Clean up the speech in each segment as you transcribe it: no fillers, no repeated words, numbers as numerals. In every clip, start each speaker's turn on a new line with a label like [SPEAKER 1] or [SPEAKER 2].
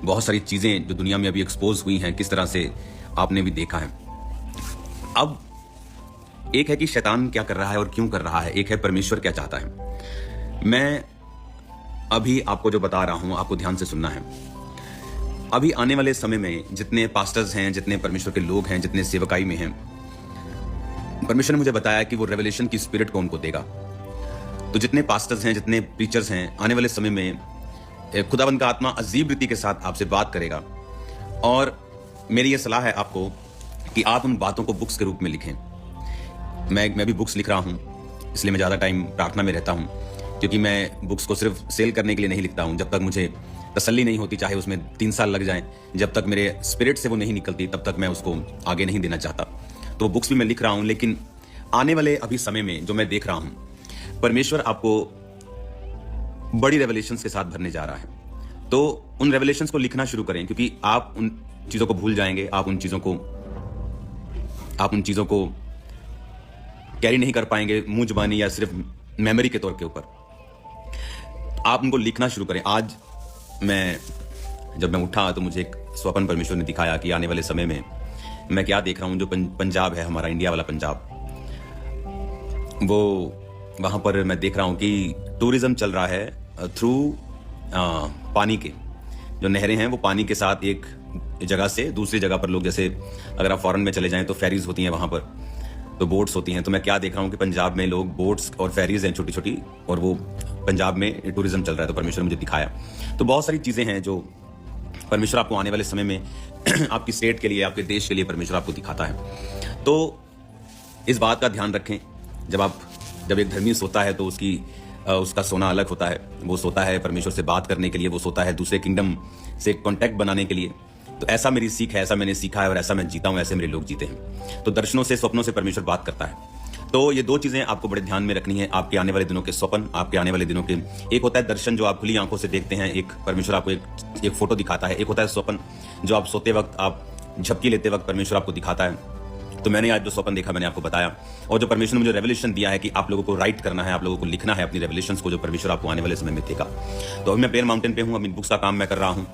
[SPEAKER 1] बहुत सारी चीजें जो दुनिया में अभी एक्सपोज हुई हैं, किस तरह से आपने भी देखा है। अब एक है कि शैतान क्या कर रहा है और क्यों कर रहा है, एक है परमेश्वर क्या चाहता है। मैं अभी आपको जो बता रहा हूं, आपको ध्यान से सुनना है। अभी आने वाले समय में जितने पास्टर्स हैं, जितने परमेश्वर के लोग हैं, जितने सेवकाई में हैं, परमेश्वर ने मुझे बताया कि वो रेवलेशन की स्पिरिट को उनको देगा। तो जितने पास्टर्स हैं, जितने प्रीचर्स हैं, आने वाले समय में खुदावंद का आत्मा अजीब रीति के साथ आपसे बात करेगा। और मेरी ये सलाह है आपको कि आप उन बातों को बुक्स के रूप में लिखें। मैं भी बुक्स लिख रहा हूं, इसलिए मैं ज़्यादा टाइम प्रार्थना में रहता हूं, क्योंकि मैं बुक्स को सिर्फ सेल करने के लिए नहीं लिखता हूं। जब तक मुझे तसल्ली नहीं होती, चाहे उसमें 3 साल लग जाएं, जब तक मेरे स्पिरिट से वो नहीं निकलती, तब तक मैं उसको आगे नहीं देना चाहता। तो बुक्स भी मैं लिख रहा हूं, लेकिन आने वाले अभी समय में जो मैं देख रहा हूं, परमेश्वर आपको बड़ी रेवलेशंस के साथ भरने जा रहा है। तो उन रेवलेशंस को लिखना शुरू करें, क्योंकि आप उन चीज़ों को भूल जाएंगे, आप उन चीज़ों को कैरी नहीं कर पाएंगे मुंह जुबानी या सिर्फ मेमोरी के तौर के ऊपर। आप उनको लिखना शुरू करें। आज जब मैं उठा तो मुझे एक स्वप्न परमेश्वर ने दिखाया कि आने वाले समय में मैं क्या देख रहा हूं। जो पंजाब है, हमारा इंडिया वाला पंजाब, वो वहां पर मैं देख रहा हूं कि टूरिज्म चल रहा है थ्रू पानी के जो नहरें हैं, वो पानी के साथ एक जगह से दूसरी जगह पर लोग, जैसे अगर आप फॉरेन में चले जाएं तो फेरीज होती हैं वहां पर, तो बोट्स होती हैं। तो मैं क्या देख रहा हूं कि पंजाब में लोग बोट्स और फेरीज हैं छोटी छोटी, और वो पंजाब में टूरिज्म चल रहा है। तो परमेश्वर ने मुझे दिखाया। तो बहुत सारी चीजें हैं जो परमेश्वर आपको आने वाले समय में आपकी स्टेट के लिए, आपके देश के लिए परमेश्वर आपको दिखाता है। तो इस बात का ध्यान रखें। जब एक धर्मी सोता है तो उसका सोना अलग होता है। वो सोता है परमेश्वर से बात करने के लिए, वो सोता है दूसरे किंगडम से कॉन्टैक्ट बनाने के लिए। तो ऐसा मेरी सीख है, ऐसा मैंने सीखा है और ऐसा मैं जीता हूं, ऐसे मेरे लोग जीते हैं। तो दर्शनों से, स्वप्नों से परमेश्वर बात करता है। तो ये 2 चीजें आपको बड़े ध्यान में रखनी है। आपके आने वाले दिनों के स्वप्न, आपके आने वाले दिनों के, एक होता है दर्शन जो आप खुली आंखों से देखते हैं, एक परमेश्वर आपको एक फोटो दिखाता है। एक होता है स्वप्न जो आप सोते वक्त, आप झपकी लेते वक्त परमेश्वर आपको दिखाता है। तो मैंने आज जो स्वप्न देखा मैंने आपको बताया, और जो परमेश्वर ने मुझे रेवलेशन दिया है कि आप लोगों को राइट करना है, आप लोगों को लिखना है अपनी रेवलेशंस को, जो परमेश्वर आपको आने वाले समय में देगा। तो अभी मैं प्रेयर माउंटेन पे हूँ, अभी बुक्स का काम मैं कर रहा हूँ।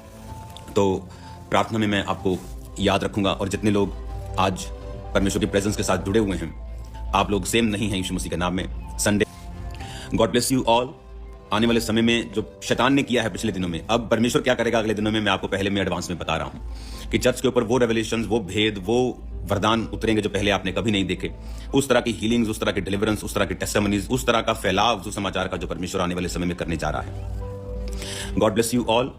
[SPEAKER 1] तो प्रार्थना में मैं आपको याद रखूंगा। और जितने लोग आज परमेश्वर की प्रेजेंस के साथ जुड़े हुए हैं, आप लोग सेम नहीं हैं यीशु मसीह के नाम में। Sunday, God bless you all. आने वाले समय में जो शैतान ने किया है पिछले दिनों में, अब परमेश्वर क्या करेगा अगले दिनों में, मैं आपको पहले में एडवांस में बता रहा हूं कि चर्च के ऊपर वो रेवलेशंस, वो भेद, वो वरदान उतरेंगे जो पहले आपने कभी नहीं देखे। उस तरह की हीलिंग्स, उस तरह की डिलीवरेंस, उस तरह की टेस्टिमनीज, उस तरह का फैलाव सुसमाचार का जो परमेश्वर आने वाले समय में करने जा रहा है। God bless you all.